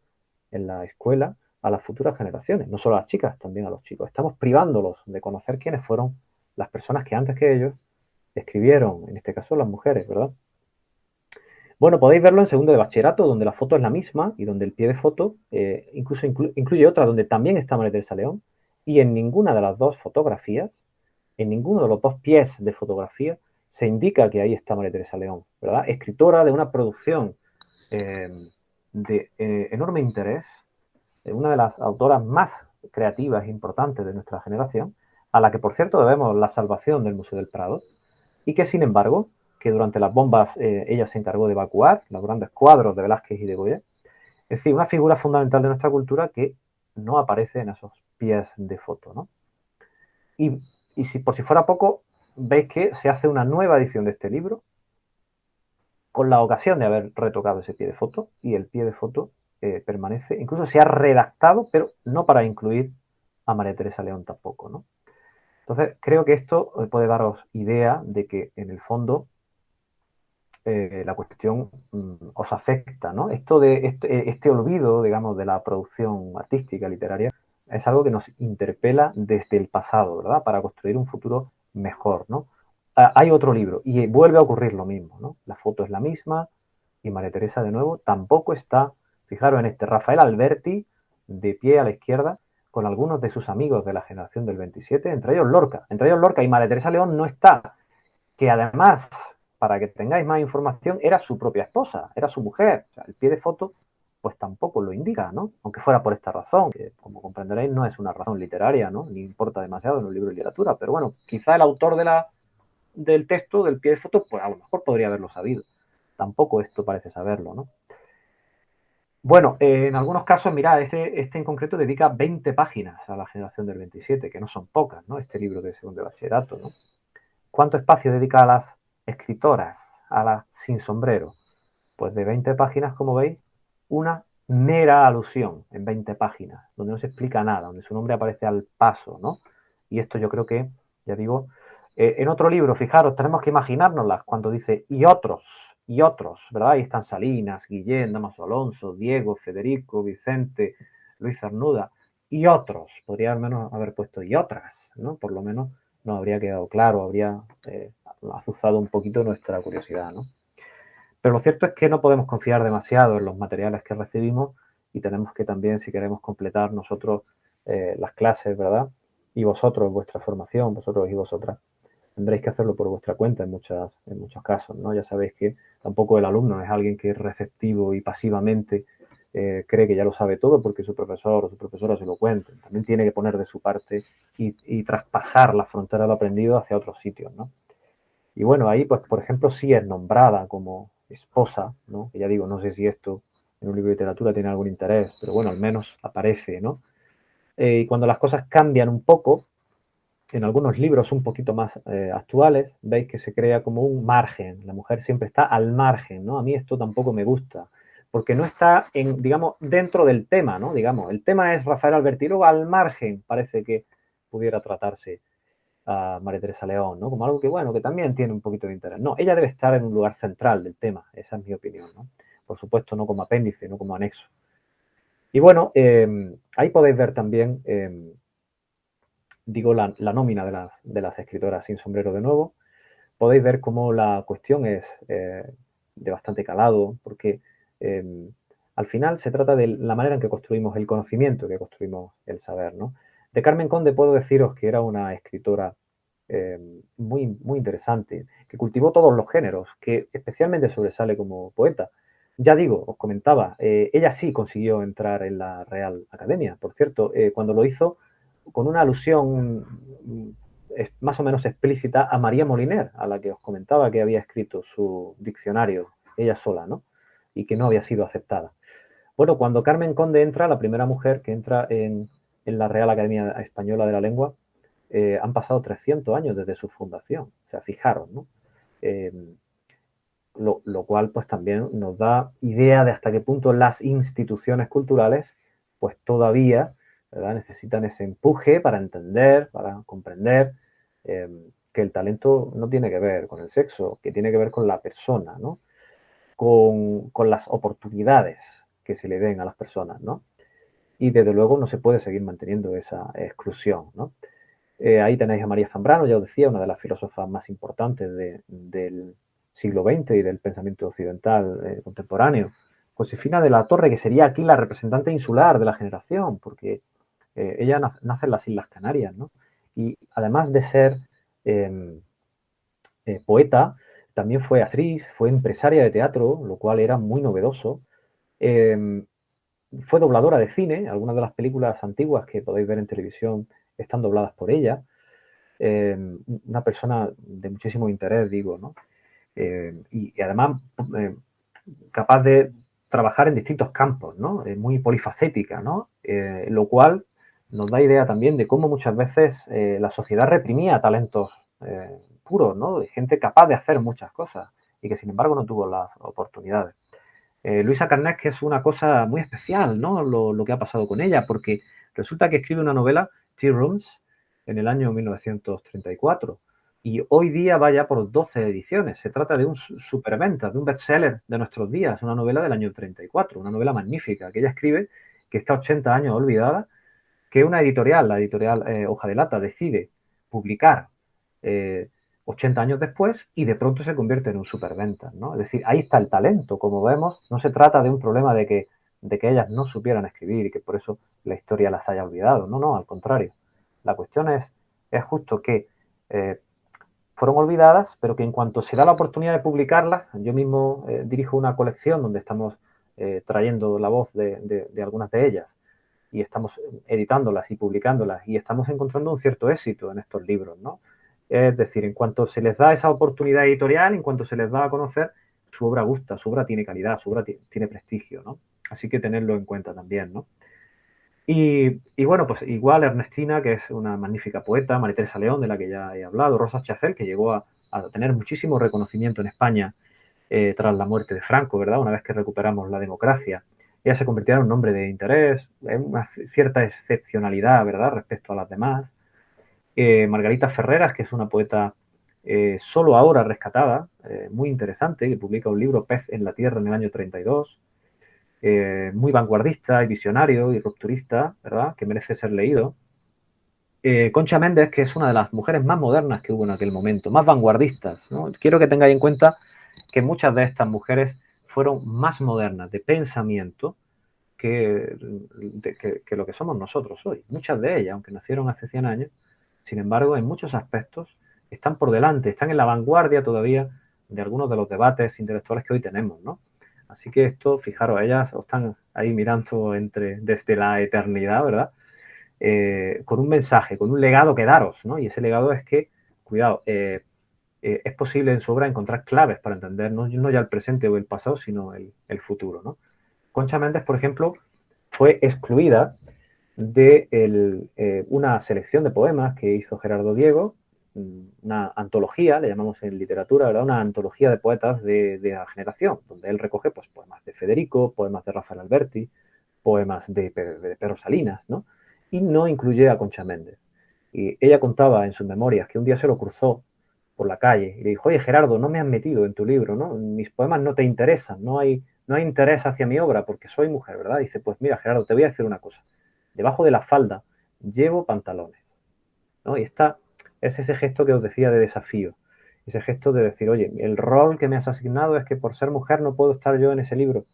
en la escuela a las futuras generaciones, no solo a las chicas, también a los chicos. Estamos privándolos de conocer quiénes fueron las personas que antes que ellos escribieron, en este caso las mujeres, ¿verdad? Bueno, podéis verlo en segundo de bachillerato, donde la foto es la misma y donde el pie de foto incluso incluye otra donde también está María Teresa León. Y en ninguna de las dos fotografías, en ninguno de los dos pies de fotografía, se indica que ahí está María Teresa León, ¿verdad? Escritora de una producción de enorme interés, una de las autoras más creativas e importantes de nuestra generación, a la que, por cierto, debemos la salvación del Museo del Prado, y que, sin embargo, que durante las bombas ella se encargó de evacuar los grandes cuadros de Velázquez y de Goya. Es decir, una figura fundamental de nuestra cultura que no aparece en esos pies de foto, ¿no? Y, y si por si fuera poco, veis que se hace una nueva edición de este libro con la ocasión de haber retocado ese pie de foto y el pie de foto permanece, incluso se ha redactado, pero no para incluir a María Teresa León tampoco, ¿no? Entonces, creo que esto puede daros idea de que en el fondo la cuestión os afecta, ¿no? Esto de este olvido, digamos, de la producción artística, literaria, es algo que nos interpela desde el pasado, ¿verdad? Para construir un futuro mejor, ¿no? Hay otro libro y vuelve a ocurrir lo mismo, ¿no? La foto es la misma y María Teresa de nuevo tampoco está, fijaros en este, Rafael Alberti, de pie a la izquierda, con algunos de sus amigos de la generación del 27, entre ellos Lorca y María Teresa León no está, que además, para que tengáis más información, era su propia esposa, era su mujer. O sea, el pie de foto pues tampoco lo indica, ¿no? Aunque fuera por esta razón, que como comprenderéis no es una razón literaria, ¿no? Ni importa demasiado en un libro de literatura, pero bueno, quizá el autor del texto, del pie de foto, pues a lo mejor podría haberlo sabido. Tampoco esto parece saberlo, ¿no? Bueno, en algunos casos, mirad, este en concreto dedica 20 páginas a la generación del 27, que no son pocas, ¿no? Este libro de segundo de bachillerato, ¿no? ¿Cuánto espacio dedica a las escritoras, a las sin sombrero? Pues de 20 páginas, como veis, una mera alusión en 20 páginas, donde no se explica nada, donde su nombre aparece al paso, ¿no? Y esto yo creo que, ya digo, en otro libro, fijaros, tenemos que imaginárnoslas cuando dice y otros, ¿verdad? Ahí están Salinas, Guillén, Damaso Alonso, Diego, Federico, Vicente, Luis Cernuda, y otros, podría al menos haber puesto y otras, ¿no? Por lo menos nos habría quedado claro, habría azuzado un poquito nuestra curiosidad, ¿no? Pero lo cierto es que no podemos confiar demasiado en los materiales que recibimos y tenemos que también, si queremos completar nosotros las clases, ¿verdad? Y vosotros, vuestra formación, vosotros y vosotras, tendréis que hacerlo por vuestra cuenta en muchos casos, ¿no? Ya sabéis que tampoco el alumno es alguien que es receptivo y pasivamente cree que ya lo sabe todo porque su profesor o su profesora se lo cuente. También tiene que poner de su parte y traspasar la frontera de lo aprendido hacia otros sitios, ¿no? Y bueno, ahí, pues, por ejemplo, sí es nombrada como esposa, ¿no? Que ya digo, no sé si esto en un libro de literatura tiene algún interés, pero bueno, al menos aparece, ¿no? Y cuando las cosas cambian un poco, en algunos libros un poquito más actuales, veis que se crea como un margen. La mujer siempre está al margen, ¿no? A mí esto tampoco me gusta, porque no está, digamos, dentro del tema, ¿no? Digamos, el tema es Rafael Alberti, luego al margen parece que pudiera tratarse a María Teresa León, ¿no? Como algo que, bueno, que también tiene un poquito de interés. No, ella debe estar en un lugar central del tema, esa es mi opinión, ¿no? Por supuesto, no como apéndice, no como anexo. Y bueno, ahí podéis ver también, digo, la nómina de las escritoras sin sombrero de nuevo. Podéis ver cómo la cuestión es de bastante calado, porque al final se trata de la manera en que construimos el conocimiento, que construimos el saber, ¿no? De Carmen Conde puedo deciros que era una escritora muy, muy interesante, que cultivó todos los géneros, que especialmente sobresale como poeta. Ya digo, os comentaba, ella sí consiguió entrar en la Real Academia. Por cierto, cuando lo hizo con una alusión más o menos explícita a María Moliner, a la que os comentaba que había escrito su diccionario ella sola, ¿no? Y que no había sido aceptada. Bueno, cuando Carmen Conde entra, la primera mujer que entra en la Real Academia Española de la Lengua, han pasado 300 años desde su fundación. O sea, fijaros, ¿no? Lo cual pues también nos da idea de hasta qué punto las instituciones culturales pues todavía, ¿verdad?, necesitan ese empuje para entender, para comprender que el talento no tiene que ver con el sexo, que tiene que ver con la persona, ¿no? Con las oportunidades que se le den a las personas, ¿no? Y desde luego no se puede seguir manteniendo esa exclusión, ¿no? Ahí tenéis a María Zambrano, ya os decía, una de las filósofas más importantes del siglo XX y del pensamiento occidental contemporáneo. Josefina de la Torre, que sería aquí la representante insular de la generación, porque ella nace en las Islas Canarias, ¿no? Y además de ser poeta, también fue actriz, fue empresaria de teatro, lo cual era muy novedoso. Fue dobladora de cine, algunas de las películas antiguas que podéis ver en televisión están dobladas por ella. Una persona de muchísimo interés, digo, ¿no? Y además capaz de trabajar en distintos campos, ¿no? Muy polifacética, ¿no? Lo cual nos da idea también de cómo muchas veces la sociedad reprimía talentos puros, ¿no? De gente capaz de hacer muchas cosas y que sin embargo no tuvo las oportunidades. Luisa Carnés, que es una cosa muy especial, ¿no? Lo que ha pasado con ella, porque resulta que escribe una novela, Tea Rooms, en el año 1934. Y hoy día va ya por 12 ediciones. Se trata de un superventa, de un bestseller de nuestros días, una novela del año 34, una novela magnífica que ella escribe, que está 80 años olvidada, que una editorial, la editorial Hoja de Lata, decide publicar 80 años después y de pronto se convierte en un superventa, ¿no? Es decir, ahí está el talento, como vemos, no se trata de un problema de que de que ellas no supieran escribir y que por eso la historia las haya olvidado. No, no, al contrario. La cuestión es justo que fueron olvidadas, pero que en cuanto se da la oportunidad de publicarlas, yo mismo dirijo una colección donde estamos trayendo la voz de algunas de ellas y estamos editándolas y publicándolas y estamos encontrando un cierto éxito en estos libros, ¿no? Es decir, en cuanto se les da esa oportunidad editorial, en cuanto se les da a conocer, su obra gusta, su obra tiene calidad, su obra tiene prestigio, ¿no? Así que tenerlo en cuenta también, ¿no? Y bueno, pues igual Ernestina, que es una magnífica poeta, María Teresa León, de la que ya he hablado, Rosa Chacel, que llegó a tener muchísimo reconocimiento en España tras la muerte de Franco, ¿verdad? Una vez que recuperamos la democracia. Ella se convirtió en un hombre de interés, en una cierta excepcionalidad, ¿verdad?, respecto a las demás. Margarita Ferreras, que es una poeta solo ahora rescatada, muy interesante, que publica un libro, Pez en la Tierra, en el año 32, muy vanguardista y visionario y rupturista, ¿verdad?, que merece ser leído. Concha Méndez, que es una de las mujeres más modernas que hubo en aquel momento, más vanguardistas, ¿no? Quiero que tengáis en cuenta que muchas de estas mujeres fueron más modernas de pensamiento que lo que somos nosotros hoy. Muchas de ellas, aunque nacieron hace 100 años, sin embargo, en muchos aspectos están por delante, están en la vanguardia todavía de algunos de los debates intelectuales que hoy tenemos, ¿no? Así que esto, fijaros, ellas están ahí mirando desde la eternidad, ¿verdad? Con un mensaje, con un legado que daros, ¿no? Y ese legado es que, cuidado, es posible en su obra encontrar claves para entender no ya el presente o el pasado, sino el futuro, ¿no? Concha Méndez, por ejemplo, fue excluida de una selección de poemas que hizo Gerardo Diego, una antología, le llamamos en literatura, ¿verdad?, una antología de poetas de la generación, donde él recoge pues, poemas de Federico, poemas de Rafael Alberti, poemas de Pedro Salinas, ¿no? Y no incluye a Concha Méndez. Y ella contaba en sus memorias que un día se lo cruzó por la calle y le dijo, oye, Gerardo, no me has metido en tu libro, ¿no? Mis poemas no te interesan, no hay interés hacia mi obra porque soy mujer, ¿verdad? Dice, pues mira, Gerardo, te voy a decir una cosa. Debajo de la falda llevo pantalones, ¿no? Y es ese gesto que os decía de desafío, ese gesto de decir, oye, el rol que me has asignado es que por ser mujer no puedo estar yo en ese libro.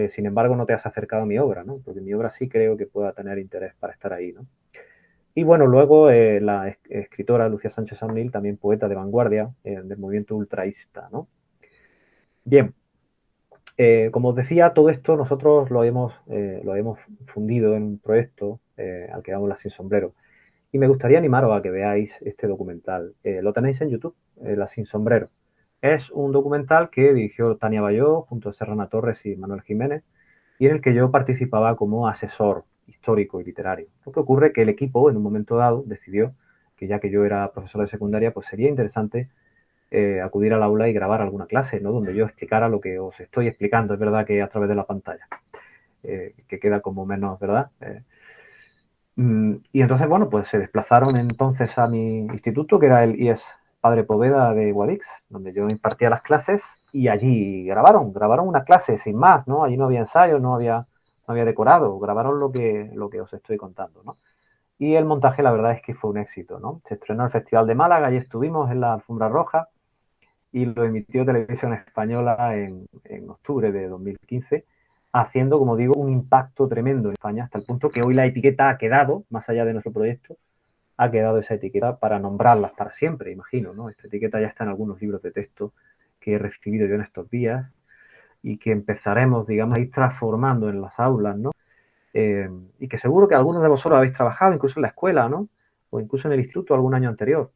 Sin embargo, no te has acercado a mi obra, ¿no? Porque mi obra sí creo que pueda tener interés para estar ahí, ¿no? Y bueno, luego la escritora Lucía Sánchez Aunil, también poeta de vanguardia del movimiento ultraísta, ¿no? Bien, como os decía, todo esto nosotros lo hemos fundido en un proyecto al que damos la Sin Sombrero. Y me gustaría animaros a que veáis este documental. Lo tenéis en YouTube, La Sin Sombrero. Es un documental que dirigió Tania Bayó junto a Serrana Torres y Manuel Jiménez y en el que yo participaba como asesor histórico y literario. Lo que ocurre es que el equipo en un momento dado decidió que ya que yo era profesor de secundaria, pues sería interesante acudir al aula y grabar alguna clase, ¿no? Donde yo explicara lo que os estoy explicando, es verdad que a través de la pantalla, que queda como menos, ¿verdad? Y entonces, bueno, pues se desplazaron entonces a mi instituto, que era el IES Padre Poveda de Guadix, donde yo impartía las clases, y allí grabaron una clase sin más, ¿no? Allí no había ensayo, no había decorado, grabaron lo que os estoy contando, ¿no? Y el montaje, la verdad es que fue un éxito, ¿no? Se estrenó en el Festival de Málaga, y estuvimos en la alfombra roja, y lo emitió Televisión Española en octubre de 2015, haciendo, como digo, un impacto tremendo en España, hasta el punto que hoy la etiqueta ha quedado, más allá de nuestro proyecto, ha quedado esa etiqueta para nombrarlas para siempre, imagino, ¿no? Esta etiqueta ya está en algunos libros de texto que he recibido yo en estos días y que empezaremos, digamos, a ir transformando en las aulas, ¿no? Y que seguro que algunos de vosotros habéis trabajado, incluso en la escuela, ¿no? O incluso en el instituto algún año anterior.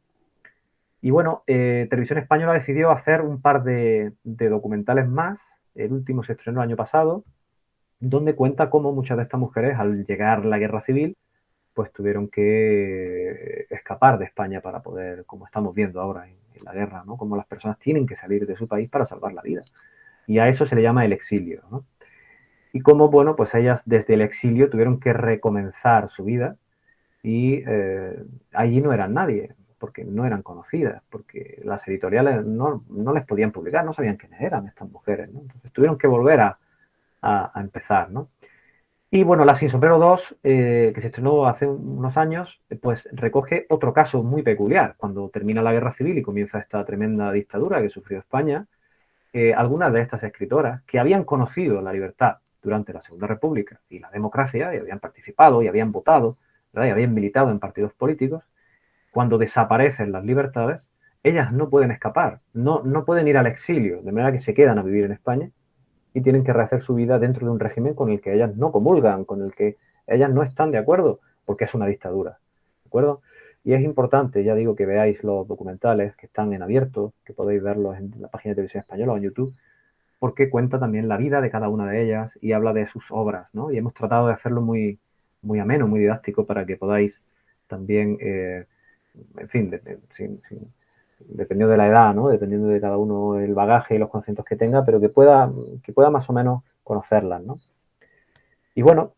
Y bueno, Televisión Española decidió hacer un par de documentales más. El último se estrenó el año pasado, donde cuenta cómo muchas de estas mujeres, al llegar la guerra civil, pues tuvieron que escapar de España para poder, como estamos viendo ahora en la guerra, ¿no? Cómo las personas tienen que salir de su país para salvar la vida. Y a eso se le llama el exilio, ¿no? Y cómo, bueno, pues ellas desde el exilio tuvieron que recomenzar su vida y allí no eran nadie, porque no eran conocidas, porque las editoriales no les podían publicar, no sabían quiénes eran estas mujeres, ¿no? Entonces tuvieron que volver a empezar, ¿no? Y bueno, La Sin Sombrero 2, que se estrenó hace unos años, pues recoge otro caso muy peculiar. Cuando termina la Guerra Civil y comienza esta tremenda dictadura que sufrió España, algunas de estas escritoras que habían conocido la libertad durante la Segunda República y la democracia, y habían participado y habían votado, ¿verdad? Y habían militado en partidos políticos, cuando desaparecen las libertades, ellas no pueden escapar, no pueden ir al exilio, de manera que se quedan a vivir en España y tienen que rehacer su vida dentro de un régimen con el que ellas no comulgan, con el que ellas no están de acuerdo, porque es una dictadura, ¿de acuerdo? Y es importante, ya digo, que veáis los documentales que están en abierto, que podéis verlos en la página de Televisión Española o en YouTube, porque cuenta también la vida de cada una de ellas y habla de sus obras, ¿no? Y hemos tratado de hacerlo muy, muy ameno, muy didáctico, para que podáis también, en fin, dependiendo de la edad, ¿no? Dependiendo de cada uno el bagaje y los conceptos que tenga, pero que pueda más o menos conocerlas, ¿no? Y bueno,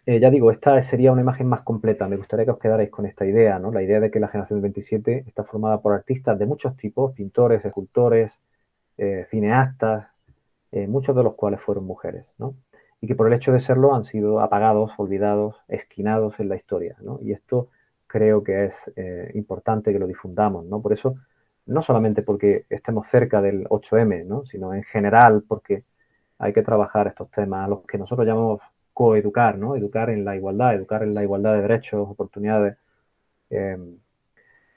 ya digo, esta sería una imagen más completa. Me gustaría que os quedarais con esta idea, ¿no? La idea de que la generación del 27 está formada por artistas de muchos tipos, pintores, escultores, cineastas, muchos de los cuales fueron mujeres, ¿no? Y que por el hecho de serlo han sido apagados, olvidados, esquinados en la historia, ¿no? Y esto creo que es importante que lo difundamos, ¿no? Por eso, no solamente porque estemos cerca del 8M, ¿no? Sino en general porque hay que trabajar estos temas, a los que nosotros llamamos coeducar, ¿no? Educar en la igualdad de derechos, oportunidades, eh,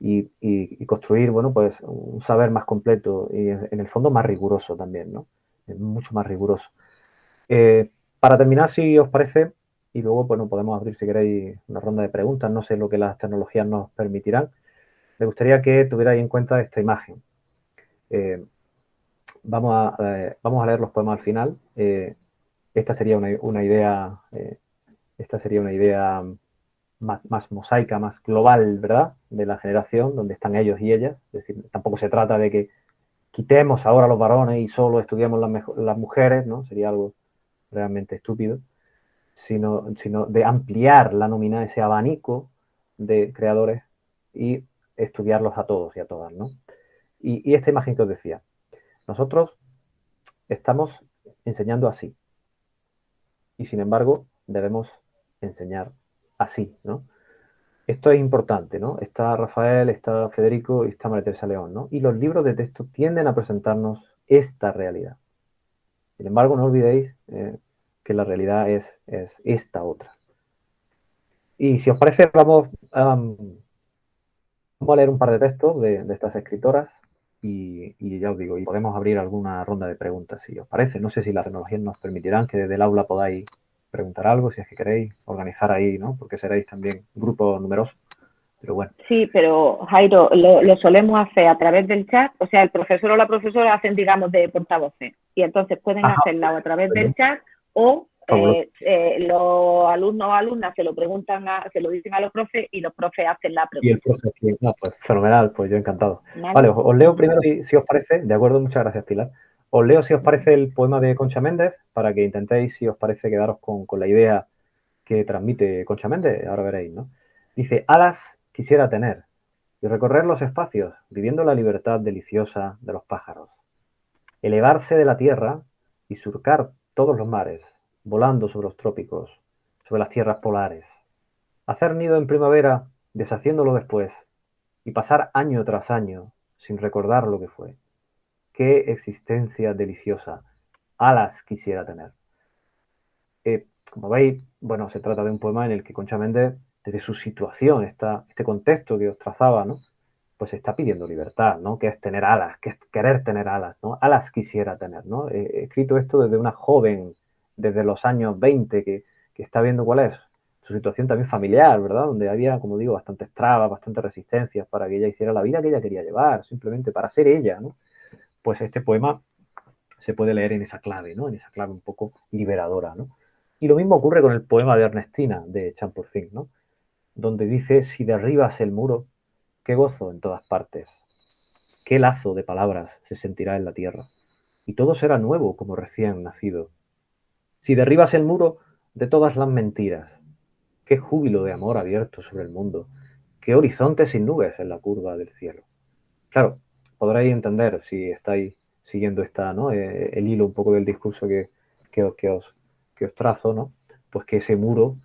y construir, bueno, pues un saber más completo y en el fondo más riguroso también, ¿no? Mucho más riguroso. Para terminar, si os parece, y luego, bueno, podemos abrir, si queréis, una ronda de preguntas, no sé lo que las tecnologías nos permitirán, me gustaría que tuvierais en cuenta esta imagen. Vamos a leer los poemas al final. Esta sería una idea, más mosaica, más global, ¿verdad? De la generación, donde están ellos y ellas. Es decir, tampoco se trata de que quitemos ahora los varones y solo estudiemos las mujeres, ¿no? Sería algo realmente estúpido, sino de ampliar la nómina, ese abanico de creadores y estudiarlos a todos y a todas, ¿no? Y esta imagen que os decía, nosotros estamos enseñando así y sin embargo debemos enseñar así, ¿no? Esto es importante, ¿no? Está Rafael, está Federico y está María Teresa León, ¿no? Y los libros de texto tienden a presentarnos esta realidad. Sin embargo, no olvidéis que la realidad es esta otra. Y si os parece, vamos a leer un par de textos de estas escritoras y ya os digo, y podemos abrir alguna ronda de preguntas, si os parece. No sé si las tecnologías nos permitirán que desde el aula podáis preguntar algo, si es que queréis organizar ahí, ¿no? Porque seréis también grupo numeroso. Pero bueno. Sí, pero Jairo, lo solemos hacer a través del chat, o sea, el profesor o la profesora hacen, digamos, de portavoces, y entonces pueden hacerlo a través del chat o los alumnos o alumnas se lo preguntan, se lo dicen a los profes y los profes hacen la pregunta. Y el profe, pues fenomenal, pues yo encantado. Vale, os leo primero, si os parece, de acuerdo, muchas gracias, Pilar. Os leo, si os parece, el poema de Concha Méndez, para que intentéis, si os parece, quedaros con la idea que transmite Concha Méndez, ahora veréis, ¿no? Dice: alas quisiera tener y recorrer los espacios, viviendo la libertad deliciosa de los pájaros. Elevarse de la tierra y surcar todos los mares, volando sobre los trópicos, sobre las tierras polares. Hacer nido en primavera, deshaciéndolo después, y pasar año tras año sin recordar lo que fue. Qué existencia deliciosa. Alas quisiera tener. Como veis, bueno, se trata de un poema en el que Concha Méndez, desde su situación, este contexto que os trazaba, ¿no? Pues está pidiendo libertad, ¿no? Que es tener alas, que es querer tener alas, ¿no? Alas quisiera tener, ¿no? He escrito esto desde una joven, desde los años 20, que está viendo cuál es su situación también familiar, ¿verdad? Donde había, como digo, bastantes trabas, bastantes resistencias para que ella hiciera la vida que ella quería llevar, simplemente para ser ella, ¿no? Pues este poema se puede leer en esa clave, ¿no? En esa clave un poco liberadora, ¿no? Y lo mismo ocurre con el poema de Ernestina, de Champurcín, ¿no? Donde dice: si derribas el muro, qué gozo en todas partes, qué lazo de palabras se sentirá en la tierra, y todo será nuevo como recién nacido. Si derribas el muro de todas las mentiras, qué júbilo de amor abierto sobre el mundo, qué horizonte sin nubes en la curva del cielo. Claro, podréis entender, si estáis siguiendo ¿no? El hilo un poco del discurso que os trazo, ¿no? Pues que ese muro,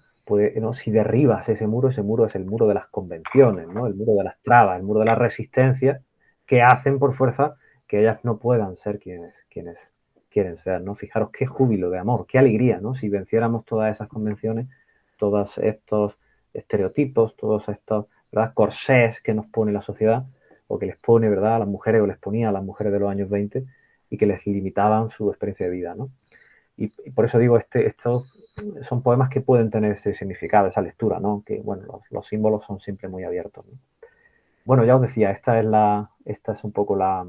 ¿no? Si derribas ese muro es el muro de las convenciones, ¿no? El muro de las trabas, el muro de las resistencias que hacen por fuerza que ellas no puedan ser quienes quieren ser, ¿no? Fijaros qué júbilo de amor, qué alegría, ¿no? Si venciéramos todas esas convenciones, todos estos estereotipos, todos estos, ¿verdad?, corsés que nos pone la sociedad o que les pone, ¿verdad?, a las mujeres o les ponía a las mujeres de los años 20 y que les limitaban su experiencia de vida, ¿no? Y por eso digo, estos son poemas que pueden tener ese significado, esa lectura, ¿no? Que, bueno, los símbolos son siempre muy abiertos, ¿no? Bueno, ya os decía, esta es un poco la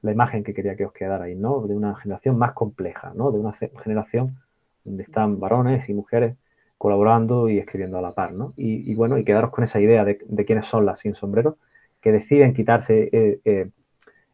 imagen que quería que os quedarais, ¿no? De una generación más compleja, ¿no? De una generación donde están varones y mujeres colaborando y escribiendo a la par, ¿no? Y bueno, y quedaros con esa idea de quiénes son las sin sombrero, que deciden quitarse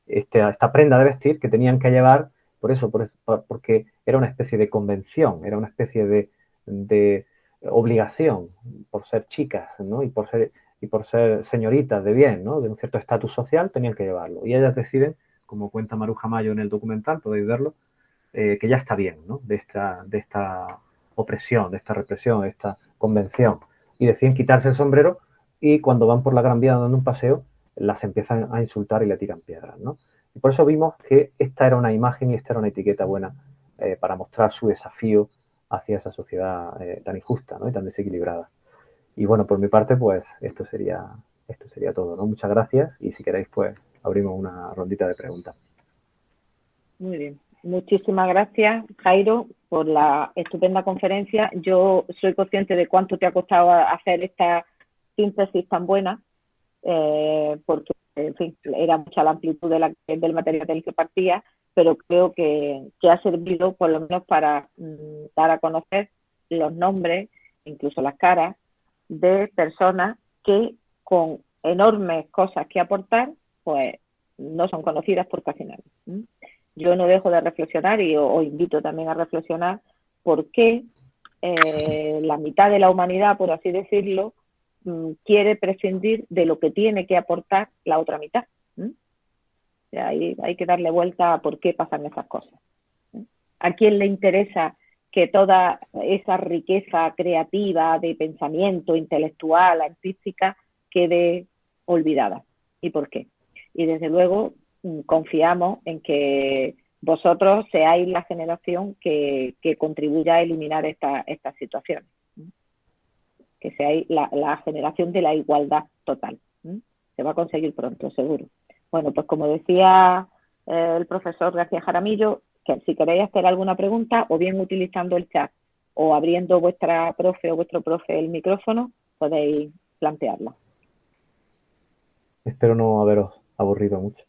esta prenda de vestir que tenían que llevar, porque era una especie de convención, era una especie de obligación por ser chicas, ¿no? Y por ser señoritas de bien, ¿no? De un cierto estatus social, tenían que llevarlo. Y ellas deciden, como cuenta Maruja Mayo en el documental, podéis verlo, que ya está bien, ¿no? De esta opresión, de esta represión, de esta convención. Y deciden quitarse el sombrero y cuando van por la Gran Vía dando un paseo, las empiezan a insultar y le tiran piedras, ¿no? Y por eso vimos que esta era una imagen y esta era una etiqueta buena para mostrar su desafío hacia esa sociedad tan injusta, ¿no? Y tan desequilibrada. Y bueno, por mi parte, pues esto sería todo, ¿no? Muchas gracias y si queréis, pues abrimos una rondita de preguntas. Muy bien. Muchísimas gracias, Jairo, por la estupenda conferencia. Yo soy consciente de cuánto te ha costado hacer esta síntesis tan buena, porque, en fin, era mucha la amplitud del material del que partía, pero creo que ha servido por lo menos para dar a conocer los nombres, incluso las caras, de personas que con enormes cosas que aportar, pues no son conocidas por casi nadie. Yo no dejo de reflexionar y os invito también a reflexionar por qué la mitad de la humanidad, por así decirlo, quiere prescindir de lo que tiene que aportar la otra mitad. Hay que darle vuelta a por qué pasan esas cosas. ¿A quién le interesa que toda esa riqueza creativa de pensamiento intelectual, artística, quede olvidada? ¿Y por qué? Y desde luego confiamos en que vosotros seáis la generación que contribuya a eliminar estas situaciones, que seáis la generación de la igualdad total. Se va a conseguir pronto, seguro. Bueno, pues como decía el profesor García Jaramillo, que si queréis hacer alguna pregunta, o bien utilizando el chat, o abriendo vuestra profe o vuestro profe el micrófono, podéis plantearla. Espero no haberos aburrido mucho.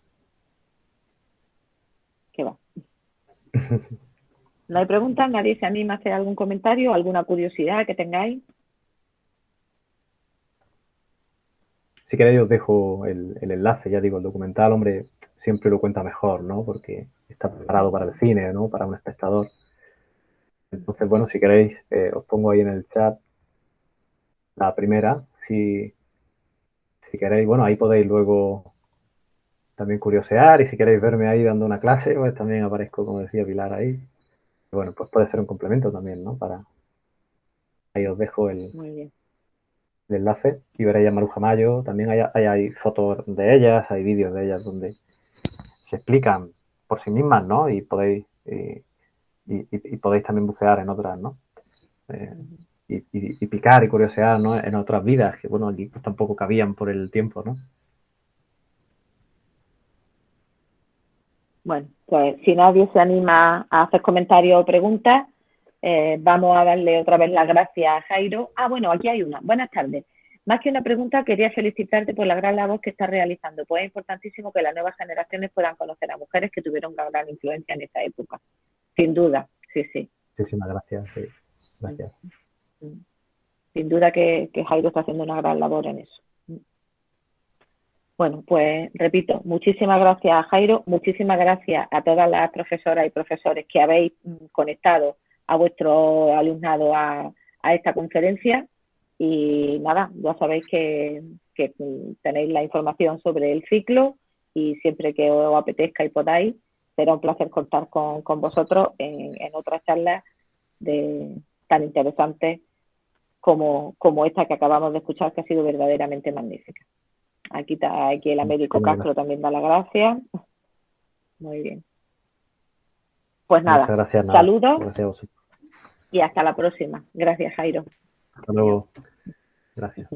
¿Qué va? ¿No hay preguntas? ¿Nadie se anima a hacer algún comentario? ¿Alguna curiosidad que tengáis? Si queréis os dejo el enlace, ya digo, el documental, hombre, siempre lo cuenta mejor, ¿no? Porque está preparado para el cine, ¿no? Para un espectador. Entonces, bueno, si queréis, os pongo ahí en el chat la primera. Si queréis, bueno, ahí podéis luego también curiosear y si queréis verme ahí dando una clase, pues también aparezco, como decía Pilar, ahí. Y bueno, pues puede ser un complemento también, ¿no? Ahí os dejo Muy bien. el enlace y veréis a Maruja Mayo. También hay fotos de ellas, hay vídeos de ellas donde se explican por sí mismas, ¿no? Y podéis también bucear en otras, ¿no? Y picar y curiosear, ¿no? En otras vidas que, bueno, aquí pues tampoco cabían por el tiempo, ¿no? Bueno, pues si nadie se anima a hacer comentarios o preguntas, vamos a darle otra vez las gracias a Jairo. Ah, bueno, aquí hay una. Buenas tardes. Más que una pregunta, quería felicitarte por la gran labor que estás realizando, pues es importantísimo que las nuevas generaciones puedan conocer a mujeres que tuvieron una gran influencia en esta época. Sin duda, sí, sí. Muchísimas gracias. Sí. Gracias. Sin duda que Jairo está haciendo una gran labor en eso. Bueno, pues repito, muchísimas gracias, Jairo, muchísimas gracias a todas las profesoras y profesores que habéis conectado a vuestro alumnado a esta conferencia y nada, ya sabéis que tenéis la información sobre el ciclo y siempre que os apetezca y podáis, será un placer contar con vosotros en otras charlas tan interesantes como esta que acabamos de escuchar, que ha sido verdaderamente magnífica. Aquí el Américo Castro también da las gracias. Muy bien. Pues nada, Muchas gracias, saludos gracias. Y hasta la próxima. Gracias, Jairo. Hasta luego. Gracias.